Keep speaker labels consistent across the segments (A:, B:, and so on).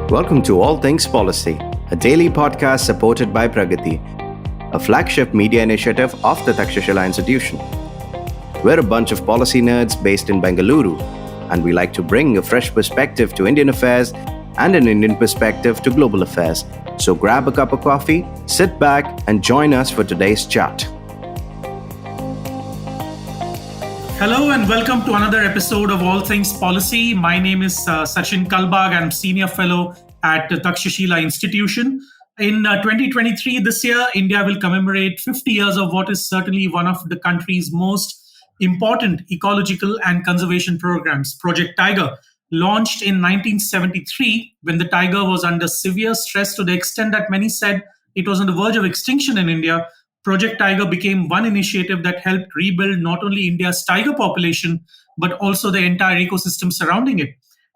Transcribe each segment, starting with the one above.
A: Welcome to All Things Policy, a daily podcast supported by Pragati, a flagship media initiative of the Takshashila Institution. We're a bunch of policy nerds based in Bengaluru, and we like to bring a fresh perspective to Indian affairs and an Indian perspective to global affairs. So grab a cup of coffee, sit back, and join us for today's chat.
B: Hello and welcome to another episode of All Things Policy. My name is Sachin Kalbag. I'm Senior Fellow at the Takshashila Institution. In 2023, this year, India will commemorate 50 years of what is certainly one of the country's most important ecological and conservation programs, Project Tiger. Launched in 1973, when the tiger was under severe stress to the extent that many said it was on the verge of extinction in India, Project Tiger became one initiative that helped rebuild not only India's tiger population, but also the entire ecosystem surrounding it.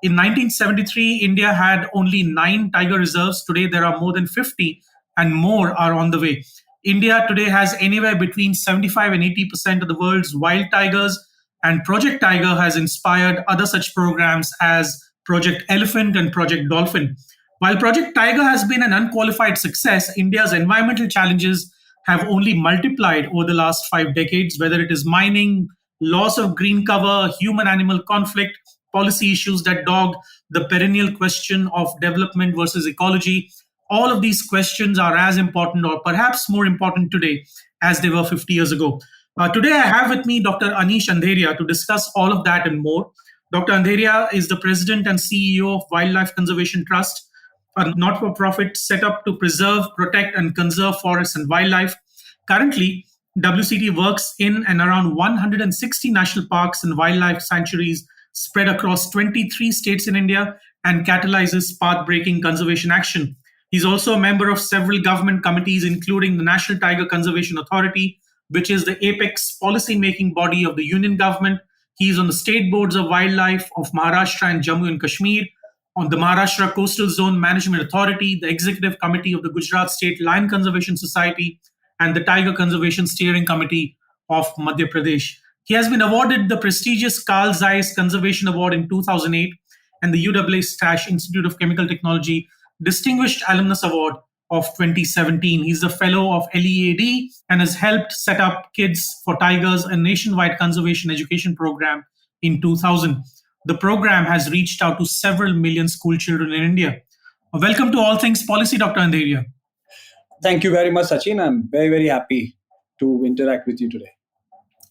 B: In 1973, India had only 9 tiger reserves. Today, there are more than 50 and more are on the way. India today has anywhere between 75 and 80% of the world's wild tigers, and Project Tiger has inspired other such programs as Project Elephant and Project Dolphin. While Project Tiger has been an unqualified success, India's environmental challenges have only multiplied over the last 5 decades, whether it is mining, loss of green cover, human-animal conflict, policy issues that dog the perennial question of development versus ecology. All of these questions are as important or perhaps more important today as they were 50 years ago. Today, I have with me Dr. Anish Andheria to discuss all of that and more. Dr. Andheria is the President and CEO of Wildlife Conservation Trust, a not-for-profit set up to preserve, protect, and conserve forests and wildlife. Currently, WCT works in and around 160 national parks and wildlife sanctuaries spread across 23 states in India and catalyzes path-breaking conservation action. He's also a member of several government committees, including the National Tiger Conservation Authority, which is the apex policy-making body of the union government. He's on the state boards of wildlife of Maharashtra and Jammu and Kashmir, on the Maharashtra Coastal Zone Management Authority, the Executive Committee of the Gujarat State Lion Conservation Society, and the Tiger Conservation Steering Committee of Madhya Pradesh. He has been awarded the prestigious Carl Zeiss Conservation Award in 2008 and the UAA Institute of Chemical Technology Distinguished Alumnus Award of 2017. He's a fellow of LEAD and has helped set up Kids for Tigers, a nationwide conservation education program in 2000. The program has reached out to several million school children in India. Welcome to All Things Policy, Dr. Andheria.
C: Thank you very much, Sachin. I'm very, very happy to interact with you today.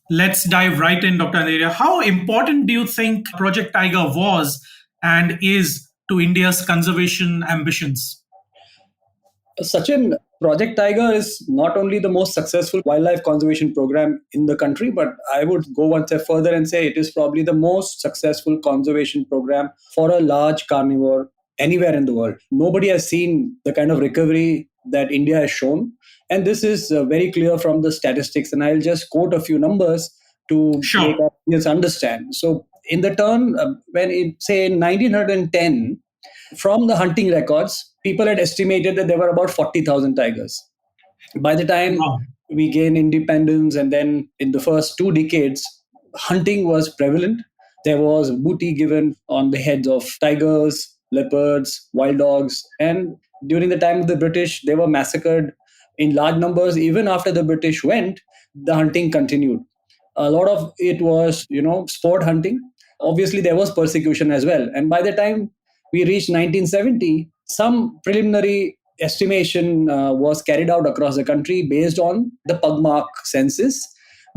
B: Let's dive right in, Dr. Andheria. How important do you think Project Tiger was and is to India's conservation ambitions?
C: Sachin, Project Tiger is not only the most successful wildlife conservation program in the country, but I would go one step further and say it is probably the most successful conservation program for a large carnivore anywhere in the world. Nobody has seen the kind of recovery that India has shown. And this is very clear from the statistics. And I'll just quote a few numbers to make our audience understand. So in the turn, in 1910, from the hunting records, people had estimated that there were about 40,000 tigers. By the time we gained independence, and then in the first 2 decades, hunting was prevalent. There was booty given on the heads of tigers, leopards, wild dogs. And during the time of the British, they were massacred in large numbers. Even after the British went, the hunting continued. A lot of it was, sport hunting. Obviously, there was persecution as well. And by the time we reached 1970, some preliminary estimation was carried out across the country based on the pugmark census.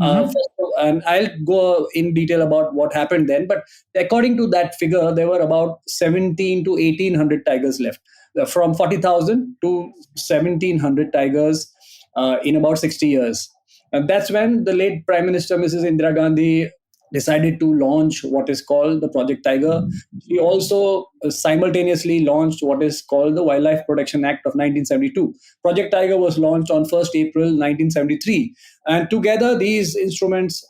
C: And I'll go in detail about what happened then. But according to that figure, there were about 17 to 1,800 tigers left. From 40,000 to 1,700 tigers in about 60 years. And that's when the late Prime Minister, Mrs. Indira Gandhi, decided to launch what is called the Project Tiger. She also simultaneously launched what is called the Wildlife Protection Act of 1972. Project Tiger was launched on 1st April 1973. And together, these instruments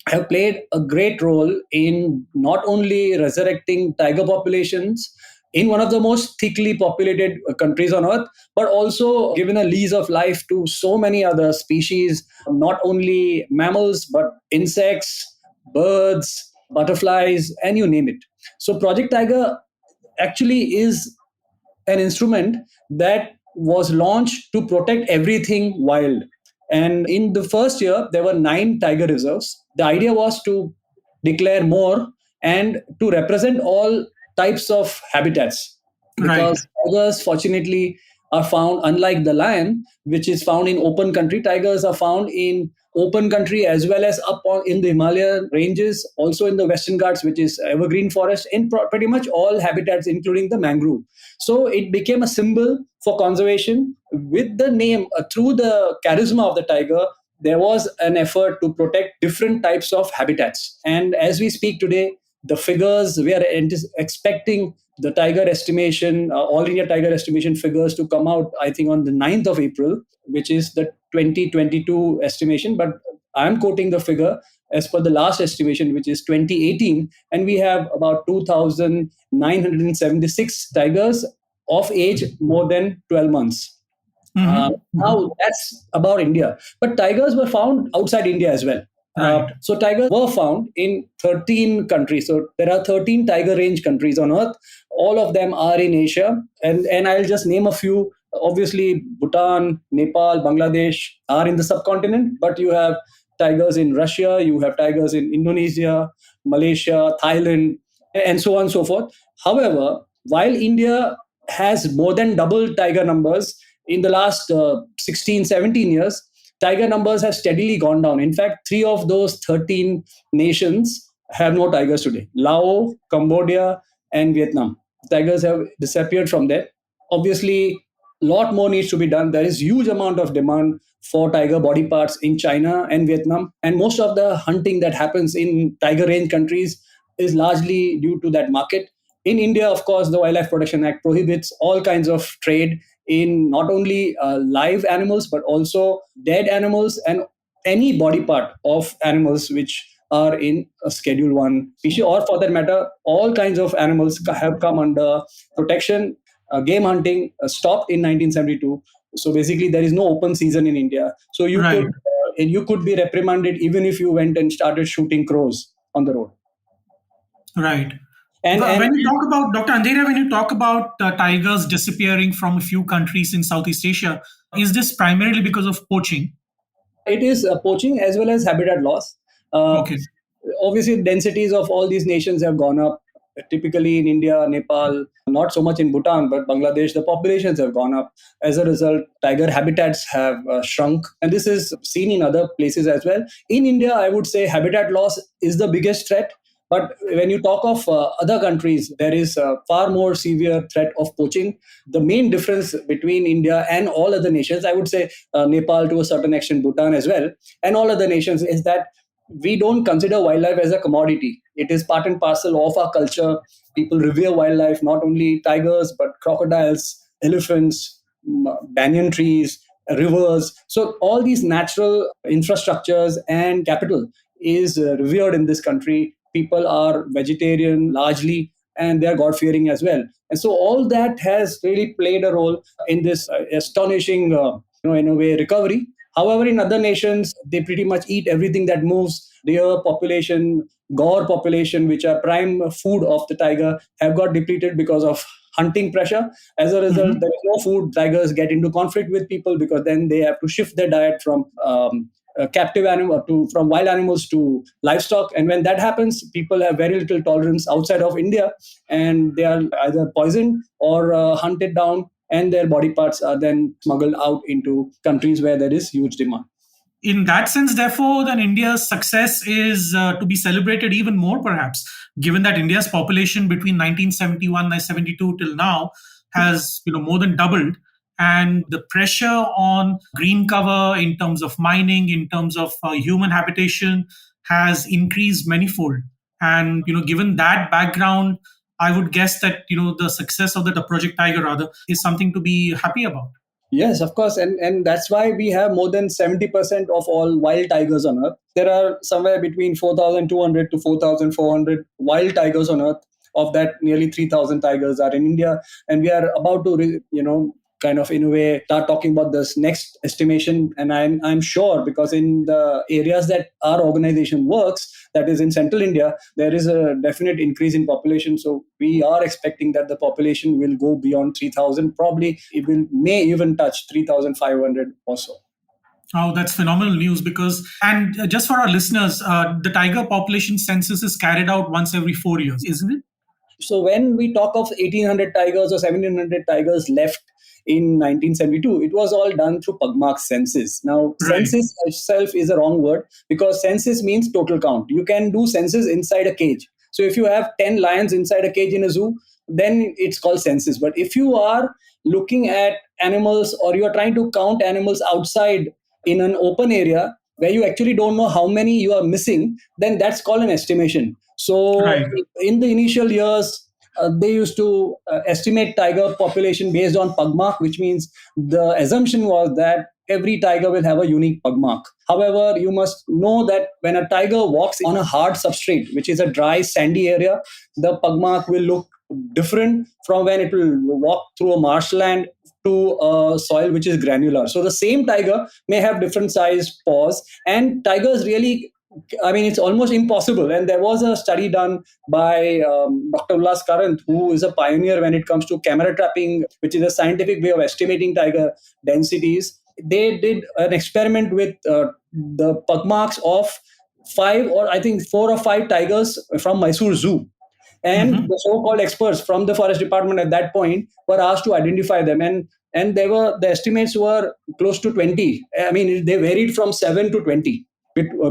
C: have played a great role in not only resurrecting tiger populations in one of the most thickly populated countries on earth, but also given a lease of life to so many other species, not only mammals, but insects, birds, butterflies, and you name it. So Project Tiger actually is an instrument that was launched to protect everything wild. And in the first year, there were 9 tiger reserves. The idea was to declare more and to represent all types of habitats,
B: Right.
C: because tigers, fortunately, are found, unlike the lion, which is found in open country. Tigers are found in open country as well as in the Himalayan ranges, also in the Western Ghats, which is evergreen forest, in pretty much all habitats, including the mangrove. So it became a symbol for conservation. With the name, through the charisma of the tiger, there was an effort to protect different types of habitats. And as we speak today, the figures we are expecting the tiger estimation, all India tiger estimation figures to come out, I think, on the 9th of April, which is the 2022 estimation. But I'm quoting the figure as per the last estimation, which is 2018. And we have about 2,976 tigers of age more than 12 months. Now that's about India. But tigers were found outside India as well.
B: Right.
C: So tigers were found in 13 countries. So there are 13 tiger range countries on earth. All of them are in Asia. And I'll just name a few. Obviously, Bhutan, Nepal, Bangladesh are in the subcontinent, but you have tigers in Russia, you have tigers in Indonesia, Malaysia, Thailand, and so on and so forth. However, while India has more than double tiger numbers in the last 16, 17 years, tiger numbers have steadily gone down. In fact, 3 of those 13 nations have no tigers today: Laos, Cambodia, and Vietnam. Tigers have disappeared from there. Obviously, a lot more needs to be done. There is huge amount of demand for tiger body parts in China and Vietnam. And most of the hunting that happens in tiger range countries is largely due to that market. In India, of course, the Wildlife Protection Act prohibits all kinds of trade in not only live animals, but also dead animals and any body part of animals which are in a Schedule 1 species, or for that matter, all kinds of animals have come under protection. Game hunting stopped in 1972. So basically, there is no open season in India. So you could be reprimanded even if you went and started shooting crows on the road.
B: Right.
C: And
B: when you talk about, Dr. Andheria, when you talk about tigers disappearing from a few countries in Southeast Asia, is this primarily because of poaching?
C: It is poaching as well as habitat loss.
B: Okay.
C: Obviously, densities of all these nations have gone up. Typically in India, Nepal, not so much in Bhutan, but Bangladesh, the populations have gone up. As a result, tiger habitats have shrunk. And this is seen in other places as well. In India, I would say habitat loss is the biggest threat. But when you talk of other countries, there is a far more severe threat of poaching. The main difference between India and all other nations, I would say Nepal to a certain extent, Bhutan as well, and all other nations, is that we don't consider wildlife as a commodity. It is part and parcel of our culture. People revere wildlife, not only tigers, but crocodiles, elephants, banyan trees, rivers. So all these natural infrastructures and capital is revered in this country. People are vegetarian largely, and they are God-fearing as well. And so all that has really played a role in this astonishing, in a way, recovery. However, in other nations, they pretty much eat everything that moves. Deer population, gaur population, which are prime food of the tiger, have got depleted because of hunting pressure. As a result, there is no food. Tigers get into conflict with people because then they have to shift their diet from captive animal from wild animals to livestock. And when that happens, people have very little tolerance outside of India, and they are either poisoned or hunted down, and their body parts are then smuggled out into countries where there is huge demand.
B: In that sense, therefore, then India's success is to be celebrated even more, perhaps, given that India's population between 1971 and 72 till now has more than doubled. And the pressure on green cover in terms of mining, in terms of human habitation, has increased manifold. And given that background, I would guess that the success of the Project Tiger rather is something to be happy about.
C: Yes, of course. And that's why we have more than 70% of all wild tigers on Earth. There are somewhere between 4,200 to 4,400 wild tigers on Earth. Of that, nearly 3,000 tigers are in India. And we are about to, kind of in a way start talking about this next estimation. And I'm sure, because in the areas that our organization works, that is in central India, there is a definite increase in population. So we are expecting that the population will go beyond 3,000. Probably it may even touch 3,500 or so.
B: Oh, that's phenomenal news and just for our listeners, the tiger population census is carried out once every 4 years, isn't it?
C: So when we talk of 1,800 tigers or 1,700 tigers left in 1972, it was all done through Pugmark census. Now,
B: Right.
C: census itself is a wrong word, because census means total count. You can do census inside a cage. So if you have 10 lions inside a cage in a zoo, then it's called census. But if you are looking at animals, or you are trying to count animals outside in an open area where you actually don't know how many you are missing, then that's called an estimation. So
B: Right.
C: in the initial years, they used to estimate tiger population based on pug mark, which means the assumption was that every tiger will have a unique pug mark. However, you must know that when a tiger walks on a hard substrate, which is a dry, sandy area, the pug mark will look different from when it will walk through a marshland to a soil which is granular. So the same tiger may have different sized paws, and tigers really, I mean, it's almost impossible. And there was a study done by Dr. Ullas Karant, who is a pioneer when it comes to camera trapping, which is a scientific way of estimating tiger densities. They did an experiment with the pug marks of five, or I think four or five tigers from Mysore Zoo. And
B: Mhm.
C: the so-called experts from the forest department at that point were asked to identify them, and the estimates were close to 20. I mean, they varied from 7 to 20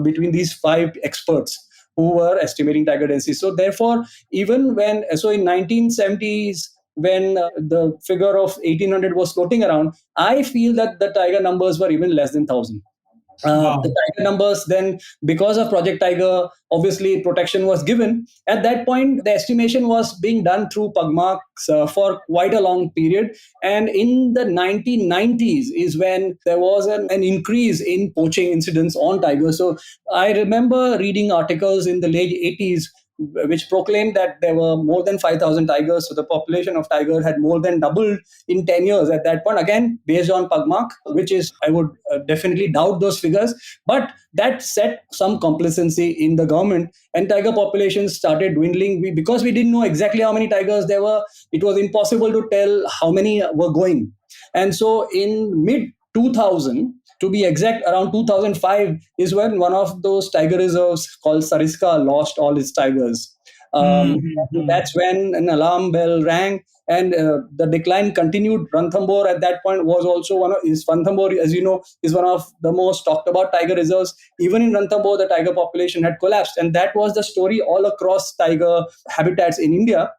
C: between these five experts who were estimating tiger density. So therefore, even when so in 1970s, when the figure of 1,800 was floating around, I feel that the tiger numbers were even less than 1,000. The
B: Wow.
C: tiger numbers, then, because of Project Tiger, obviously protection was given. At that point, the estimation was being done through pugmarks for quite a long period. And in the 1990s is when there was an increase in poaching incidents on tigers. So I remember reading articles in the late 80s which proclaimed that there were more than 5,000 tigers. So the population of tiger had more than doubled in 10 years at that point, again, based on Pugmark, which is, I would definitely doubt those figures. But that set some complacency in the government, and tiger populations started dwindling. Because we didn't know exactly how many tigers there were, it was impossible to tell how many were going. And so in mid 2000, to be exact, around 2005 is when one of those tiger reserves called Sariska lost all its tigers.
B: Mhm.
C: That's when an alarm bell rang, and the decline continued. Ranthambore at that point was also Ranthambore, as you know, is one of the most talked about tiger reserves. Even in Ranthambore, the tiger population had collapsed, and that was the story all across tiger habitats in India.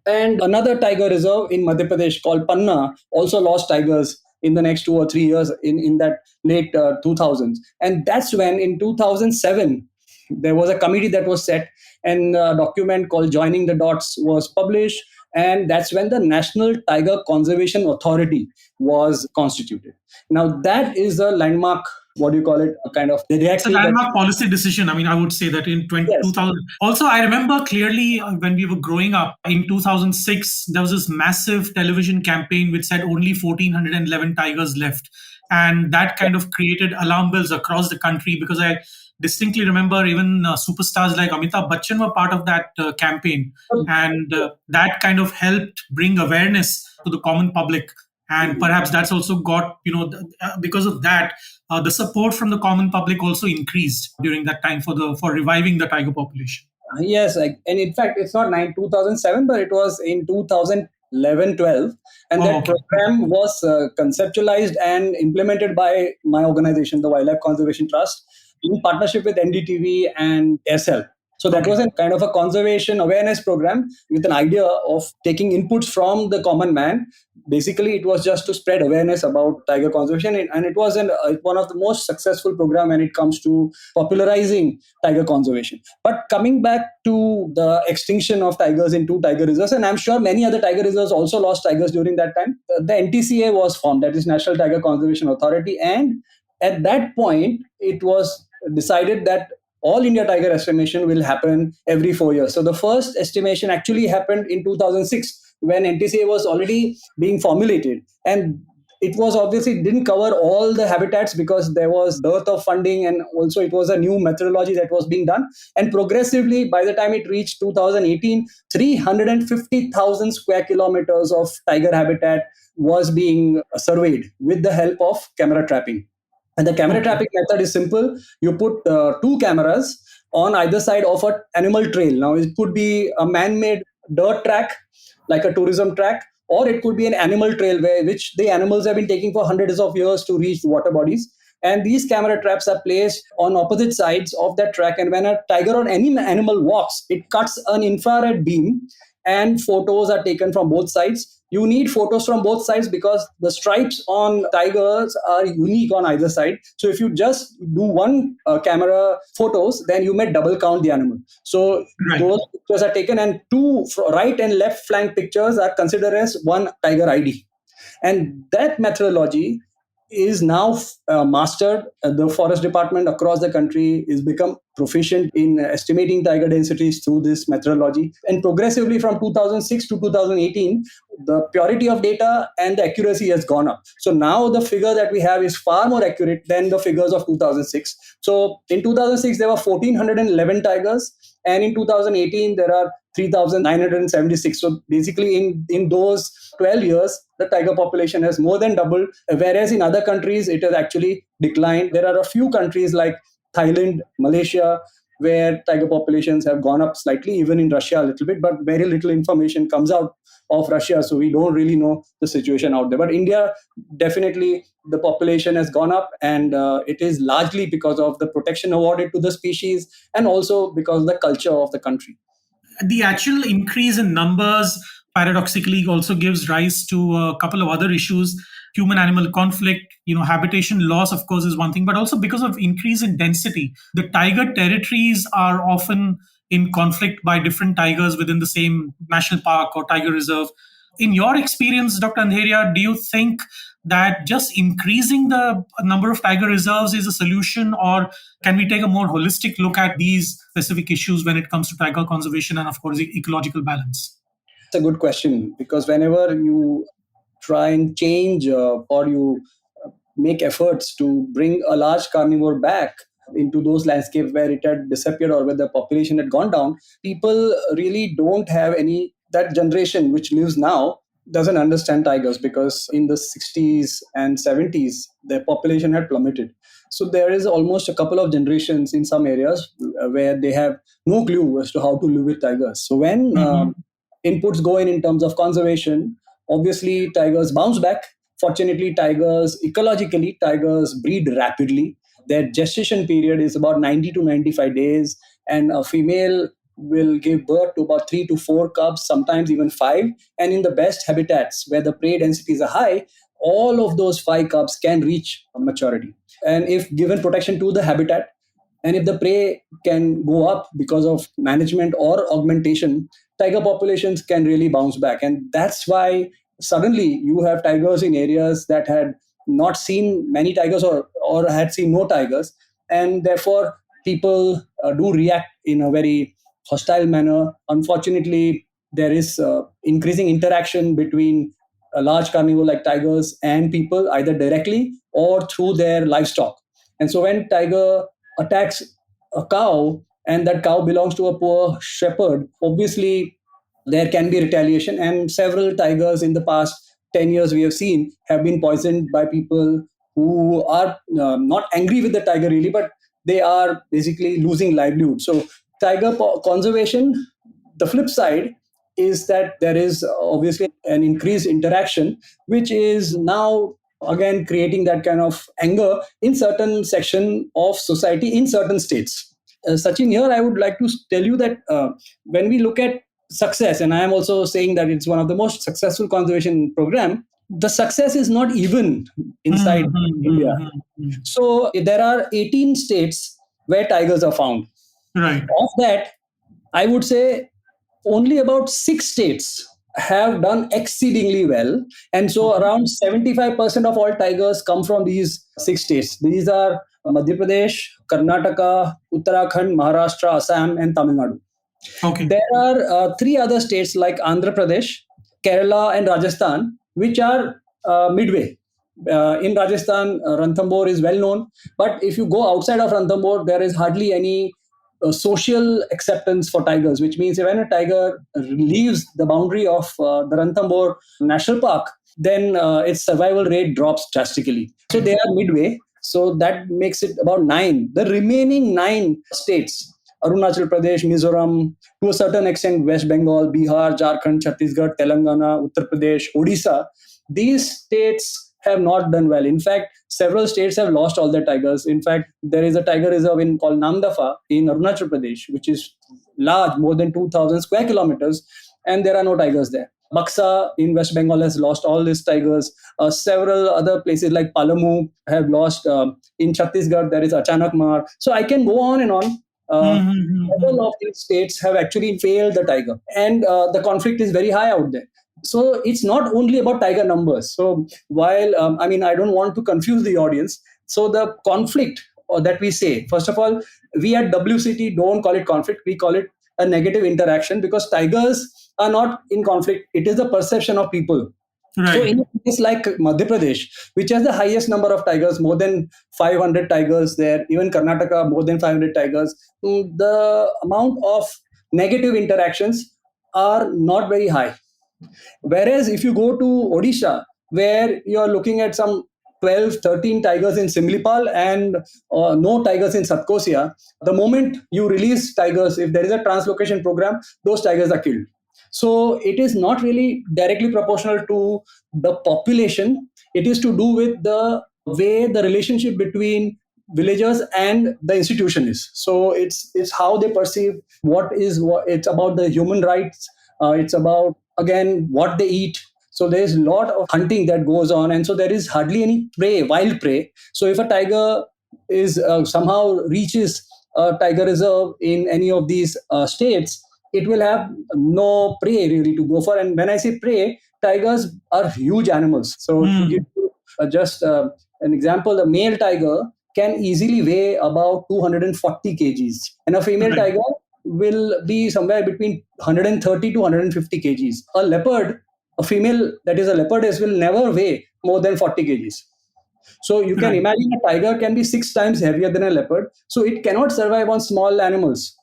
C: And another tiger reserve in Madhya Pradesh called Panna also lost tigers in the next 2 or 3 years in that late 2000s. And that's when in 2007, there was a committee that was set, and a document called Joining the Dots was published. And that's when the National Tiger Conservation Authority was constituted. Now, that is a landmark, what do you call it, a kind of
B: It's a
C: directive that,
B: landmark policy decision. I mean, I would say that in
C: yes,
B: 2000. Also, I remember clearly when we were growing up in 2006, there was this massive television campaign which said only 1,411 tigers left. And that kind of created alarm bells across the country, because I distinctly remember even superstars like Amitabh Bachchan were part of that campaign. And that kind of helped bring awareness to the common public. And perhaps that's also got, because of that, the support from the common public also increased during that time for reviving the tiger population.
C: yes, and in fact, it's not 2007, but it was in 2011, 12. And
B: Oh,
C: that
B: okay.
C: program was conceptualized and implemented by my organization, the Wildlife Conservation Trust, in partnership with NDTV and SL. So that
B: Okay.
C: was a kind of a conservation awareness program with an idea of taking inputs from the common man. Basically, it was just to spread awareness about tiger conservation, and it was one of the most successful program when it comes to popularizing tiger conservation. But coming back to the extinction of tigers in two tiger reserves, and I'm sure many other tiger reserves also lost tigers during that time, the NTCA was formed, that is National Tiger Conservation Authority. And at that point, it was decided that all India tiger estimation will happen every 4 years. So the first estimation actually happened in 2006 when NTCA was already being formulated. And it was obviously didn't cover all the habitats because there was dearth of funding, and also it was a new methodology that was being done. And progressively, by the time it reached 2018, 350,000 square kilometers of tiger habitat was being surveyed with the help of camera trapping. And the camera
B: Okay.
C: trapping method is simple. You put two cameras on either side of an animal trail. Now, it could be a man made dirt track, like a tourism track, or it could be an animal trail which the animals have been taking for hundreds of years to reach water bodies. And these camera traps are placed on opposite sides of that track. And when a tiger or any animal walks, it cuts an infrared beam and photos are taken from both sides. You need photos from both sides because the stripes on tigers are unique on either side. So if you just do one camera photos, then you may double count the animal. So
B: Right.
C: those pictures are taken, and two right and left flank pictures are considered as one tiger ID. And that methodology is now mastered. The forest department across the country is become proficient in estimating tiger densities through this methodology. And progressively from 2006 to 2018, the purity of data and the accuracy has gone up. So now the figure that we have is far more accurate than the figures of 2006. So in 2006 there were 1411 tigers, and in 2018 there are 3,976. So basically, in those 12 years, the tiger population has more than doubled, whereas in other countries, it has actually declined. There are a few countries like Thailand, Malaysia, where tiger populations have gone up slightly, even in Russia a little bit, but very little information comes out of Russia. So we don't really know the situation out there. But India, definitely, the population has gone up, and it is largely because of the protection awarded to the species and also because of the culture of the country.
B: The actual increase in numbers paradoxically also gives rise to a couple of other issues. Human animal conflict, habitation loss, of course, is one thing, but also because of increase in density, the tiger territories are often in conflict by different tigers within the same national park or tiger reserve. In your experience, Dr. Andheria, do you think that just increasing the number of tiger reserves is a solution, or can we take a more holistic look at these specific issues when it comes to tiger conservation and, of course, ecological balance?
C: It's a good question, because whenever you try and change or you make efforts to bring a large carnivore back into those landscapes where it had disappeared or where the population had gone down, people really don't have any, that generation which lives now doesn't understand tigers, because in the 60s and 70s their population had plummeted. So there is almost a couple of generations in some areas where they have no clue as to how to live with tigers. So when
B: Mhm.
C: inputs go in terms of conservation, obviously tigers bounce back. Fortunately, tigers breed rapidly. Their gestation period is about 90 to 95 days, and a female will give birth to about 3 to 4 cubs, sometimes even five. And in the best habitats where the prey densities are high, all of those five cubs can reach maturity. And if given protection to the habitat, and if the prey can go up because of management or augmentation, tiger populations can really bounce back. And that's why suddenly you have tigers in areas that had not seen many tigers, or had seen no tigers. And therefore, people do react in a very hostile manner. Unfortunately, there is increasing interaction between a large carnivore like tigers and people, either directly or through their livestock. And so when tiger attacks a cow and that cow belongs to a poor shepherd, obviously there can be retaliation. And several tigers in the past 10 years we have seen have been poisoned by people who are not angry with the tiger really, but they are basically losing livelihood. So conservation, the flip side is that there is obviously an increased interaction, which is now again creating that kind of anger in certain section of society in certain states. Sachin, here I would like to tell you that when we look at success, and I am also saying that it's one of the most successful conservation program, the success is not even inside India.
B: Mhm.
C: So there are 18 states where tigers are found.
B: Right.
C: Of that, I would say only about 6 states have done exceedingly well. And so
B: Okay.
C: around 75% of all tigers come from these 6 states. These are Madhya Pradesh, Karnataka, Uttarakhand, Maharashtra, Assam, and Tamil Nadu.
B: Okay.
C: There are three other states like Andhra Pradesh, Kerala, and Rajasthan, which are midway. In Rajasthan, Ranthambore is well known. But if you go outside of Ranthambore, there is hardly any social acceptance for tigers, which means when a tiger leaves the boundary of the Ranthambore National Park, then its survival rate drops drastically. So they are midway. So that makes it about nine. The remaining nine states, Arunachal Pradesh, Mizoram, to a certain extent, West Bengal, Bihar, Jharkhand, Chhattisgarh, Telangana, Uttar Pradesh, Odisha, these states have not done well. In fact, several states have lost all their tigers. In fact, there is a tiger reserve called Namdafa in Arunachal Pradesh, which is large, more than 2,000 square kilometers, and there are no tigers there. Baksa in West Bengal has lost all these tigers. Several other places like Palamu have lost. In Chhattisgarh, there is Achanakmar. So I can go on and on. Several of these states have actually failed the tiger, and the conflict is very high out there. So it's not only about tiger numbers. So while I don't want to confuse the audience. So the conflict that we say, first of all, we at WCT don't call it conflict. We call it a negative interaction, because tigers are not in conflict. It is the perception of people.
B: Right.
C: So in a place like Madhya Pradesh, which has the highest number of tigers, more than 500 tigers there, even Karnataka, more than 500 tigers, the amount of negative interactions are not very high. Whereas if you go to Odisha, where you're looking at some 12, 13 tigers in Simlipal and no tigers in Satkosia, the moment you release tigers, if there is a translocation program, those tigers are killed. So it is not really directly proportional to the population. It is to do with the way the relationship between villagers and the institution is. So it's how they perceive what it's about the human rights. It's about, again, what they eat. So there's a lot of hunting that goes on, and so there is hardly any prey, wild prey. So if a tiger is somehow reaches a tiger reserve in any of these states, it will have no prey really to go for. And when I say prey, tigers are huge animals. So to give you just an example, a male tiger can easily weigh about 240 kgs, and a female tiger will be somewhere between 130 to 150 kgs. A leopard, a female that is a leopardess, will never weigh more than 40 kgs. So you can imagine a tiger can be 6 times heavier than a leopard. So it cannot survive on small animals.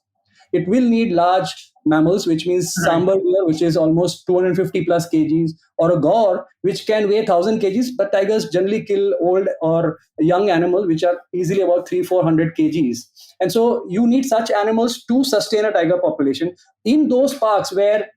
C: It will need large mammals, which means sambar deer, which is almost 250 plus kgs, or a gaur, which can weigh 1,000 kgs. But tigers generally kill old or young animals, which are easily about 300-400 kgs. And so you need such animals to sustain a tiger population. In those parks where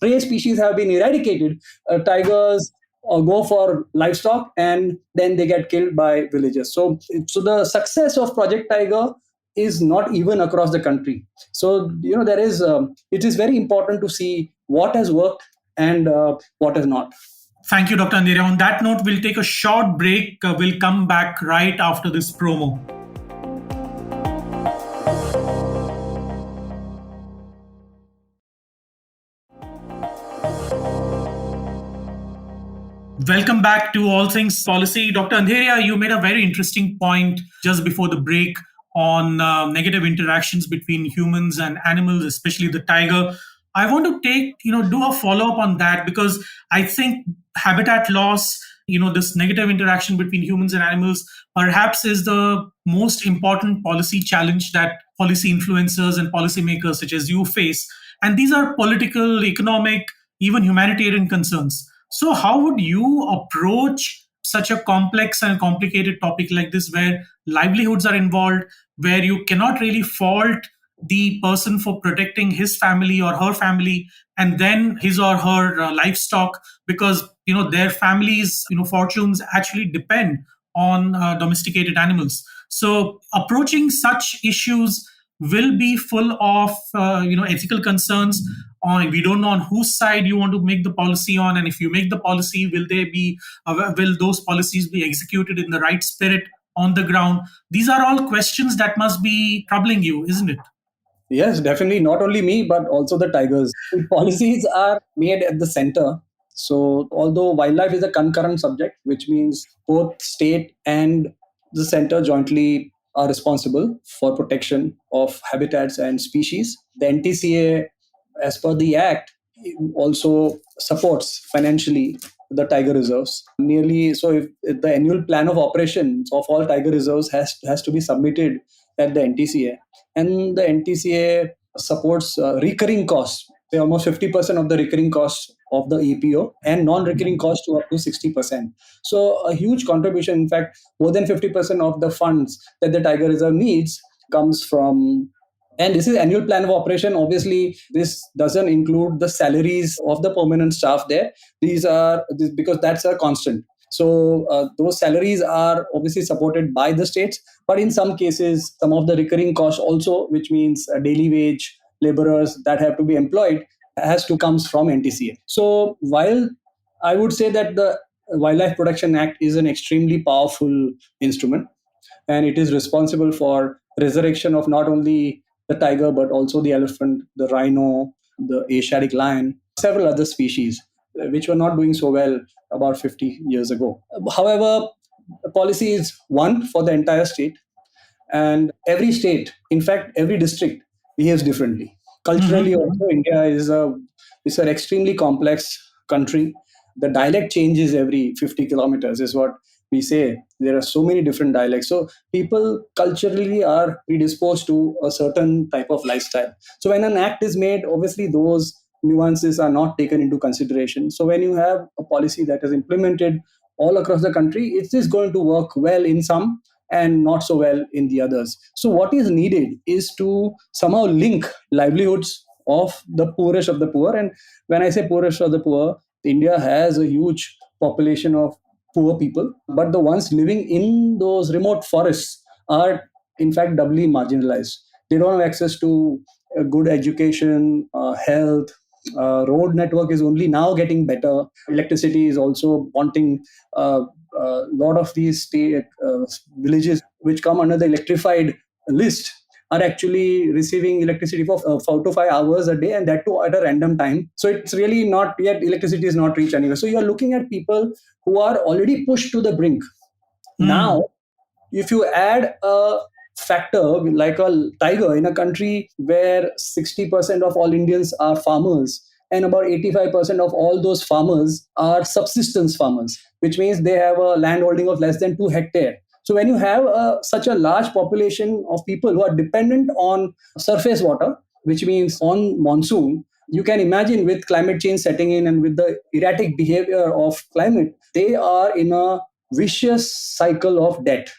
C: prey species have been eradicated, tigers go for livestock, and then they get killed by villagers. So the success of Project Tiger is not even across the country. So there is it is very important to see what has worked and what has not.
B: Thank you, Dr. Andheria. On that note, we'll take a short break. We'll come back right after this promo. Welcome back to All Things Policy. Dr. Andheria, you made a very interesting point just before the break on negative interactions between humans and animals, especially the tiger. I want to do a follow-up on that, because I think habitat loss, this negative interaction between humans and animals perhaps is the most important policy challenge that policy influencers and policymakers such as you face. And these are political, economic, even humanitarian concerns. So how would you approach such a complex and complicated topic like this, where livelihoods are involved, where you cannot really fault the person for protecting his family or her family and then his or her livestock, because their families fortunes actually depend on domesticated animals. So approaching such issues will be full of ethical concerns. We don't know on whose side you want to make the policy on, and if you make the policy, will those policies be executed in the right spirit on the ground? These are all questions that must be troubling you, isn't it?
C: Yes, definitely. Not only me, but also the tigers. The policies are made at the center. So although wildlife is a concurrent subject, which means both state and the center jointly are responsible for protection of habitats and species, the NTCA, as per the Act, also supports financially the tiger reserves. Nearly, so if the annual plan of operations of all tiger reserves has to be submitted at the NTCA, and the NTCA supports recurring costs, say almost 50% of the recurring costs of the EPO, and non-recurring costs to up to 60%. So a huge contribution. In fact, more than 50% of the funds that the tiger reserve needs comes from, and this is annual plan of operation. Obviously, this doesn't include the salaries of the permanent staff there. Because that's a constant. So those salaries are obviously supported by the states, but in some cases, some of the recurring costs also, which means daily wage laborers that have to be employed, has to comes from NTCA. So while I would say that the Wildlife Protection Act is an extremely powerful instrument, and it is responsible for resurrection of not only the tiger but also the elephant, the rhino, the Asiatic lion, several other species which were not doing so well about 50 years ago. However, the policy is one for the entire state, and every state, in fact every district, behaves differently. Culturally also, India is an extremely complex country. The dialect changes every 50 kilometers is what we say. There are so many different dialects, so people culturally are predisposed to a certain type of lifestyle. So when an act is made, obviously those nuances are not taken into consideration. So when you have a policy that is implemented all across the country, it is going to work well in some and not so well in the others. So what is needed is to somehow link livelihoods of the poorest of the poor. And when I say poorest of the poor, India has a huge population of poor people, but the ones living in those remote forests are in fact doubly marginalized. They don't have access to good education, health. Road network is only now getting better. Electricity is also wanting. A lot of these villages which come under the electrified list are actually receiving electricity for 4 to 5 hours a day, and that too at a random time. So it's really not yet, electricity is not reached anywhere. So you're looking at people who are already pushed to the brink. Now, if you add a factor like a tiger in a country where 60% of all Indians are farmers, and about 85% of all those farmers are subsistence farmers, which means they have a land holding of less than 2 hectares. So when you have such a large population of people who are dependent on surface water, which means on monsoon, you can imagine with climate change setting in and with the erratic behavior of climate, they are in a vicious cycle of debt.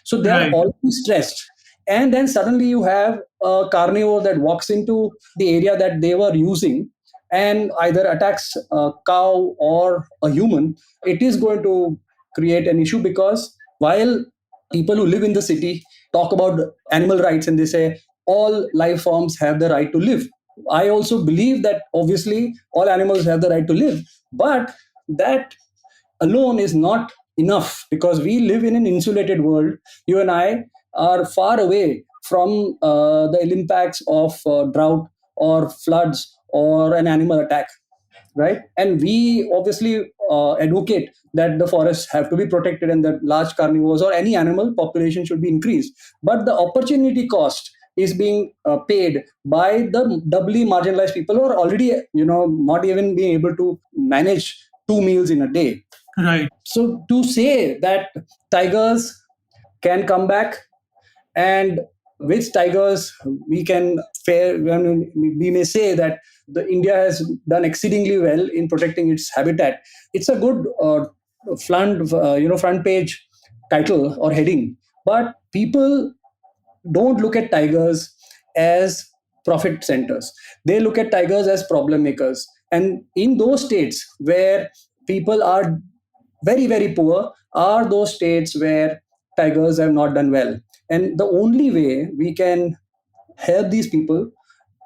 C: So they are already stressed. And then suddenly you have a carnivore that walks into the area that they were using and either attacks a cow or a human. It is going to create an issue, because while people who live in the city talk about animal rights and they say all life forms have the right to live, I also believe that obviously all animals have the right to live, but that alone is not enough, because we live in an insulated world. You and I are far away from the ill impacts of drought or floods or an animal attack, right? And we obviously advocate that the forests have to be protected and that large carnivores or any animal population should be increased. But the opportunity cost is being paid by the doubly marginalized people who are already, not even being able to manage 2 meals in a day.
B: Right.
C: So to say that tigers can come back, and which tigers we can fare, we may say that the India has done exceedingly well in protecting its habitat. It's a good front page title or heading, but people don't look at tigers as profit centers. They look at tigers as problem makers. And in those states where people are very, very poor are those states where tigers have not done well. And the only way we can help these people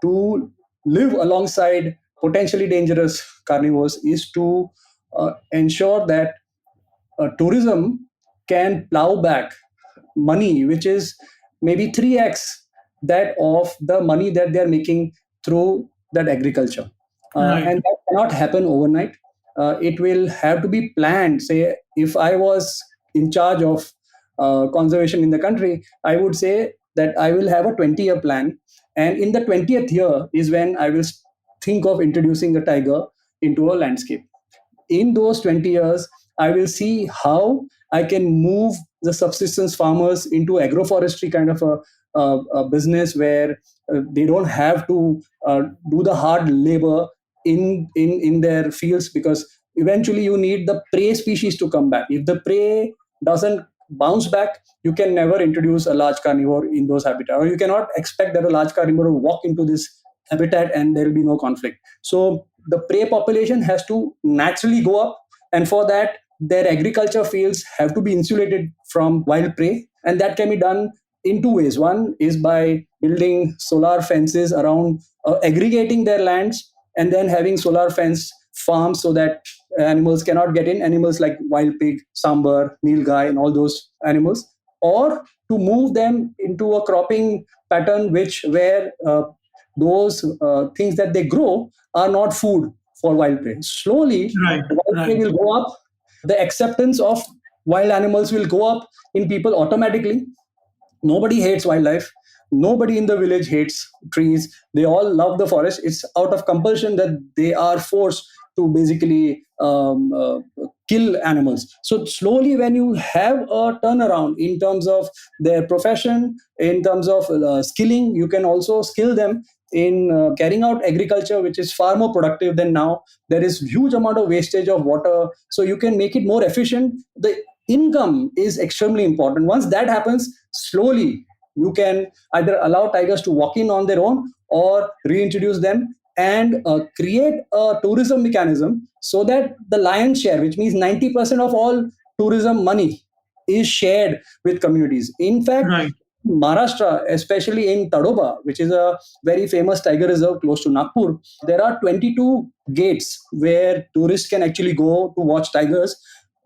C: to live alongside potentially dangerous carnivores is to ensure that tourism can plow back money, which is maybe 3x that of the money that they're making through that agriculture. And that cannot happen overnight. It will have to be planned. Say, if I was in charge of conservation in the country, I would say that I will have a 20-year plan. And in the 20th year is when I will think of introducing the tiger into a landscape. in those 20 years, I will see how I can move the subsistence farmers into agroforestry kind of a business where they don't have to do the hard labor in their fields, because eventually you need the prey species to come back. If the prey doesn't bounce back, you can never introduce a large carnivore in those habitats, or you cannot expect that a large carnivore will walk into this habitat and there will be no conflict. So the prey population has to naturally go up, and for that their agriculture fields have to be insulated from wild prey, and that can be done in two ways. One is by building solar fences around, aggregating their lands, and then having solar fence farms so that animals cannot get in, animals like wild pig, sambar, nilgai, and all those animals, or to move them into a cropping pattern which where those things that they grow are not food for wild prey. Slowly,
B: Right.
C: wild prey
B: Right.
C: will go up. The acceptance of wild animals will go up in people automatically. Nobody hates wildlife. Nobody in the village hates trees. They all love the forest. It's out of compulsion that they are forced to basically kill animals. So slowly, when you have a turnaround in terms of their profession, in terms of skilling, you can also skill them in carrying out agriculture, which is far more productive than now. There is huge amount of wastage of water, so you can make it more efficient. The income is extremely important. Once that happens, slowly you can either allow tigers to walk in on their own or reintroduce them, and create a tourism mechanism so that the lion's share, which means 90% of all tourism money, is shared with communities. In fact,
B: Right.
C: Maharashtra, especially in Tadoba, which is a very famous tiger reserve close to Nagpur, there are 22 gates where tourists can actually go to watch tigers.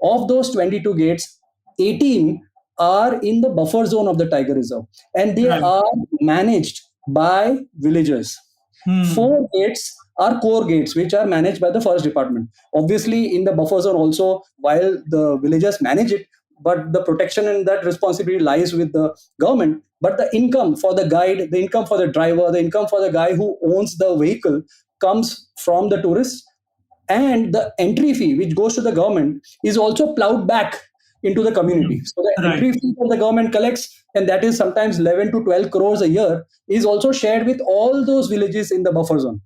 C: Of those 22 gates, 18 are in the buffer zone of the tiger reserve, and they
B: Right.
C: are managed by villagers.
B: Hmm.
C: Four gates are core gates, which are managed by the forest department. Obviously, in the buffer zone also, while the villagers manage it, but the protection and that responsibility lies with the government. But the income for the guide, the income for the driver, the income for the guy who owns the vehicle comes from the tourists, and the entry fee which goes to the government is also plowed back into the community.
B: Hmm.
C: So the
B: Right.
C: entry fee that the government collects, and that is sometimes 11 to 12 crores a year, is also shared with all those villages in the buffer zone.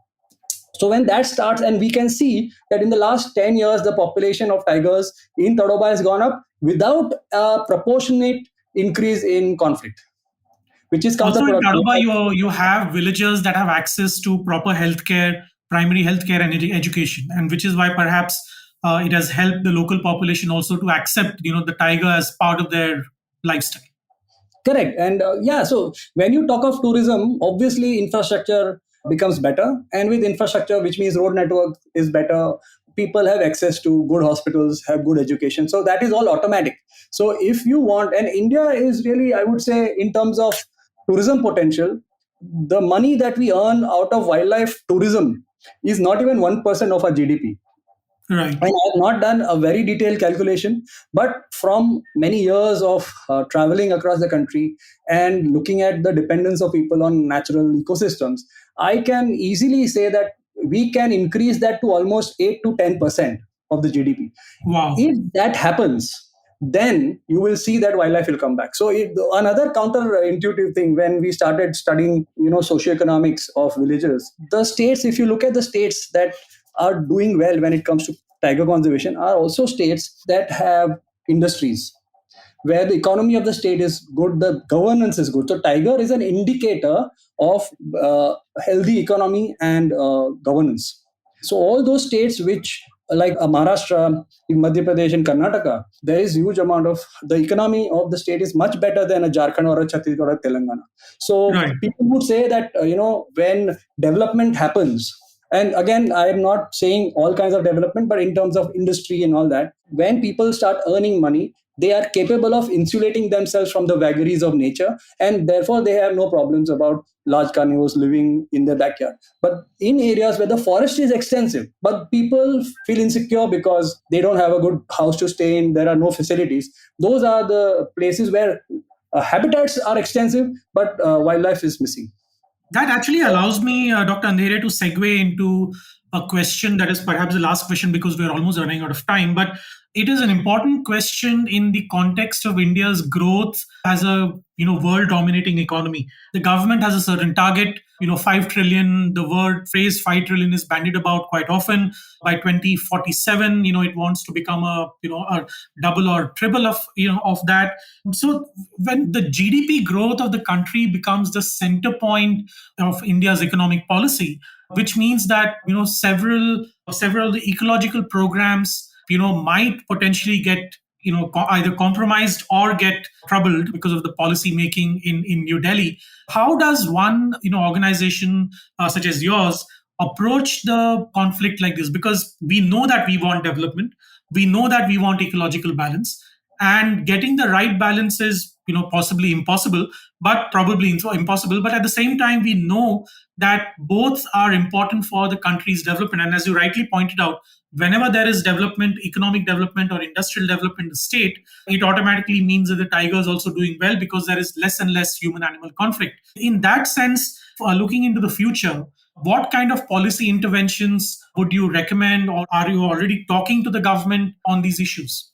C: So when that starts, and we can see that in the last 10 years the population of tigers in Tadoba has gone up without a proportionate increase in conflict, which is
B: Also in
C: counterproductive.
B: Tadoba, you have villagers that have access to proper healthcare, primary healthcare, and education, and which is why perhaps it has helped the local population also to accept the tiger as part of their lifestyle.
C: Correct. And yeah, so when you talk of tourism, obviously infrastructure becomes better. And with infrastructure, which means road network is better, people have access to good hospitals, have good education. So that is all automatic. So if you want, and India is really, I would say, in terms of tourism potential, the money that we earn out of wildlife tourism is not even 1% of our GDP.
B: Right.
C: And I have not done a very detailed calculation, but from many years of traveling across the country and looking at the dependence of people on natural ecosystems, I can easily say that we can increase that to almost 8 to 10% of the GDP.
B: Wow.
C: If that happens, then you will see that wildlife will come back. So another counterintuitive thing, when we started studying socioeconomics of villages, the states, if you look at the states that are doing well when it comes to tiger conservation, are also states that have industries where the economy of the state is good, the governance is good. So tiger is an indicator of healthy economy and governance. So all those states which like Maharashtra, in Madhya Pradesh and Karnataka, there is huge amount of the economy of the state is much better than a Jharkhand or a Chhattisgarh or Telangana. So
B: Right.
C: people would say that when development happens, and again I am not saying all kinds of development, but in terms of industry and all that, when people start earning money, they are capable of insulating themselves from the vagaries of nature, and therefore they have no problems about large carnivores living in their backyard. But in areas where the forest is extensive, but people feel insecure because they don't have a good house to stay in, there are no facilities, those are the places where habitats are extensive, but wildlife is missing.
B: That actually allows me, Dr. Andheria, to segue into a question that is perhaps the last question because we're almost running out of time, but it is an important question in the context of India's growth as a world dominating economy. The government has a certain target, 5 trillion. The word phrase 5 trillion is bandied about quite often. By 2047, it wants to become a double or triple of that. So when the GDP growth of the country becomes the center point of India's economic policy, which means that several of the ecological programs might potentially get either compromised or get troubled because of the policy making in New Delhi. How does one organization such as yours approach the conflict like this? Because we know that we want development, we know that we want ecological balance, and getting the right balance is possibly impossible, but probably impossible. But at the same time, we know that both are important for the country's development. And as you rightly pointed out, whenever there is development, economic development or industrial development in the state, it automatically means that the tiger is also doing well because there is less and less human animal conflict. In that sense, looking into the future, what kind of policy interventions would you recommend, or are you already talking to the government on these issues?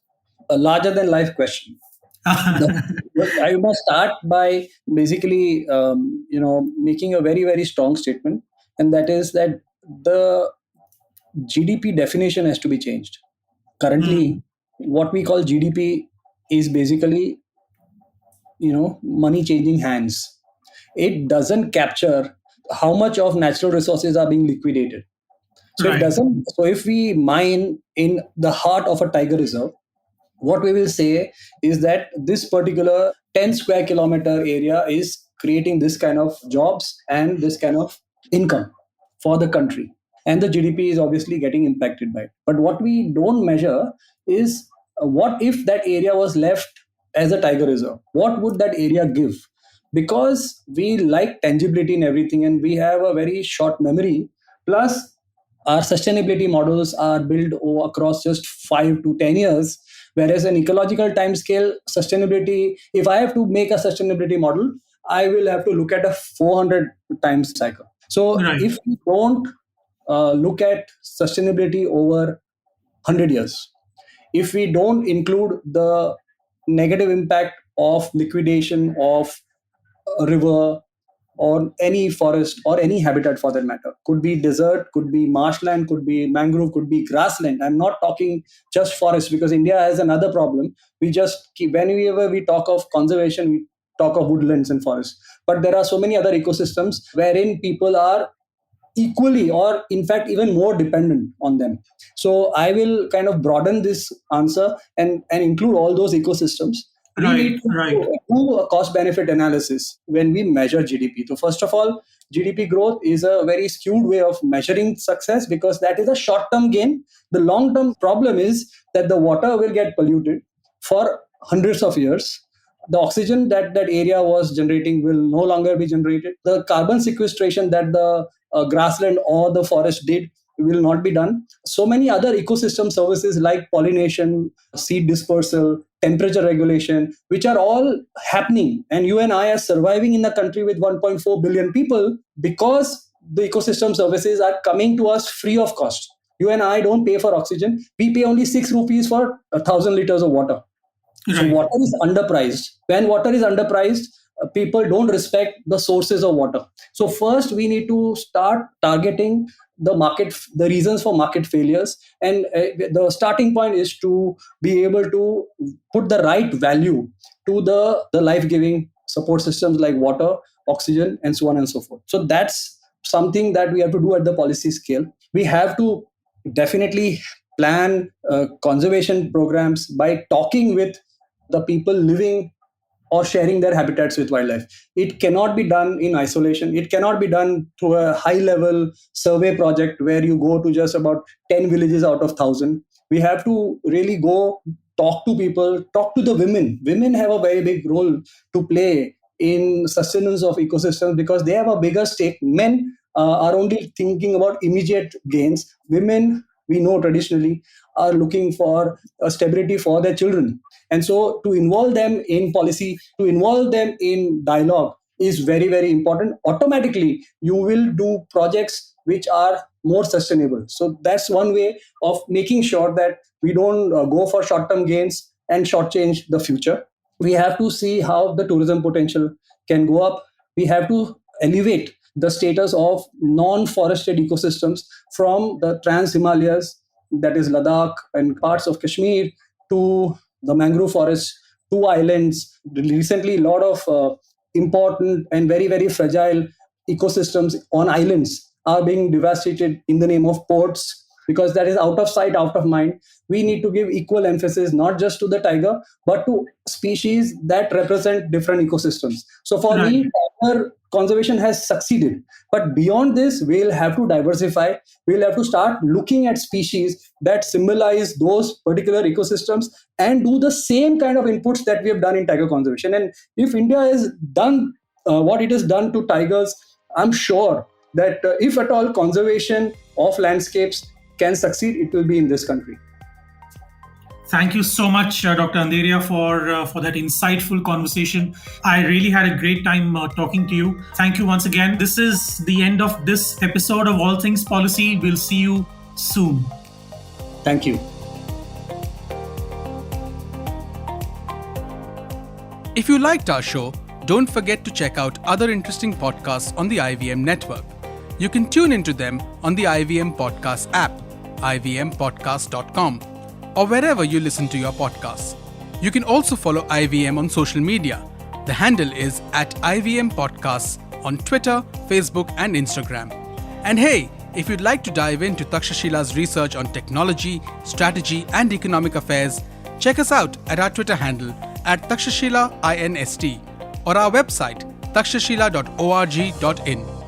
C: A larger than life question. I must start by basically, making a very, very strong statement, and that is that the GDP definition has to be changed. Currently, what we call GDP is basically, money changing hands. It doesn't capture how much of natural resources are being liquidated. So it
B: Right.
C: doesn't. So if we mine in the heart of a tiger reserve, what we will say is that this particular 10 square kilometer area is creating this kind of jobs and this kind of income for the country. And the GDP is obviously getting impacted by it. But what we don't measure is what if that area was left as a tiger reserve? What would that area give? Because we like tangibility in everything and we have a very short memory. Plus, our sustainability models are built across just 5 to 10 years. Whereas an ecological time scale sustainability, if I have to make a sustainability model, I will have to look at a 400 times cycle. So
B: Right.
C: if we don't look at sustainability over 100 years, if we don't include the negative impact of liquidation of a river or any forest or any habitat for that matter, could be desert, could be marshland, could be mangrove, could be grassland. I'm not talking just forest because India has another problem. We just keep, whenever we talk of conservation, we talk of woodlands and forests, but there are so many other ecosystems wherein people are equally or in fact even more dependent on them. So I will kind of broaden this answer and include all those ecosystems. We
B: Right.
C: need to
B: Right.
C: do a cost benefit analysis when we measure GDP. So first of all, GDP growth is a very skewed way of measuring success because that is a short term gain. The long term problem is that the water will get polluted for hundreds of years. The oxygen that that area was generating will no longer be generated. The carbon sequestration that the grassland or the forest did will not be done. So many other ecosystem services like pollination, seed dispersal, temperature regulation, which are all happening. And you and I are surviving in a country with 1.4 billion people because the ecosystem services are coming to us free of cost. You and I don't pay for oxygen. We pay only 6 rupees for 1,000 liters of water. So
B: Right.
C: water is underpriced. When water is underpriced, people don't respect the sources of water. So first, we need to start targeting the market, the reasons for market failures, and the starting point is to be able to put the right value to the life-giving support systems like water, oxygen, and so on and so forth. So that's something that we have to do at the policy scale. We have to definitely plan conservation programs by talking with the people living or sharing their habitats with wildlife. It cannot be done in isolation. It cannot be done through a high level survey project where you go to just about 10 villages out of 1,000. We have to really go talk to people, talk to the women. Women have a very big role to play in sustenance of ecosystems because they have a bigger stake. Men are only thinking about immediate gains. Women, we know traditionally, are looking for stability for their children. And so to involve them in policy, to involve them in dialogue is very, very important. Automatically, you will do projects which are more sustainable. So that's one way of making sure that we don't go for short-term gains and shortchange the future. We have to see how the tourism potential can go up. We have to elevate the status of non-forested ecosystems from the Trans-Himalayas, that is Ladakh and parts of Kashmir, to the mangrove forests, to islands. Recently, a lot of important and very, very fragile ecosystems on islands are being devastated in the name of ports, because that is out of sight, out of mind. We need to give equal emphasis not just to the tiger, but to species that represent different ecosystems. So for me, tiger conservation has succeeded. But beyond this, we'll have to diversify. We'll have to start looking at species that symbolize those particular ecosystems and do the same kind of inputs that we have done in tiger conservation. And if India has done what it has done to tigers, I'm sure that if at all conservation of landscapes can succeed, it will be in this country.
B: Thank you so much, Dr. Andheria, for that insightful conversation. I really had a great time talking to you. Thank you once again. This is the end of this episode of All Things Policy. We'll see you soon.
C: Thank you.
D: If you liked our show, don't forget to check out other interesting podcasts on the IVM network. You can tune into them on the IVM Podcast app, ivmpodcast.com, or wherever you listen to your podcasts. You can also follow IVM on social media. The handle is @IVM Podcasts on Twitter, Facebook, and Instagram. And hey, if you'd like to dive into Takshashila's research on technology, strategy, and economic affairs, check us out at our Twitter handle @TakshashilaINST or our website takshashila.org.in.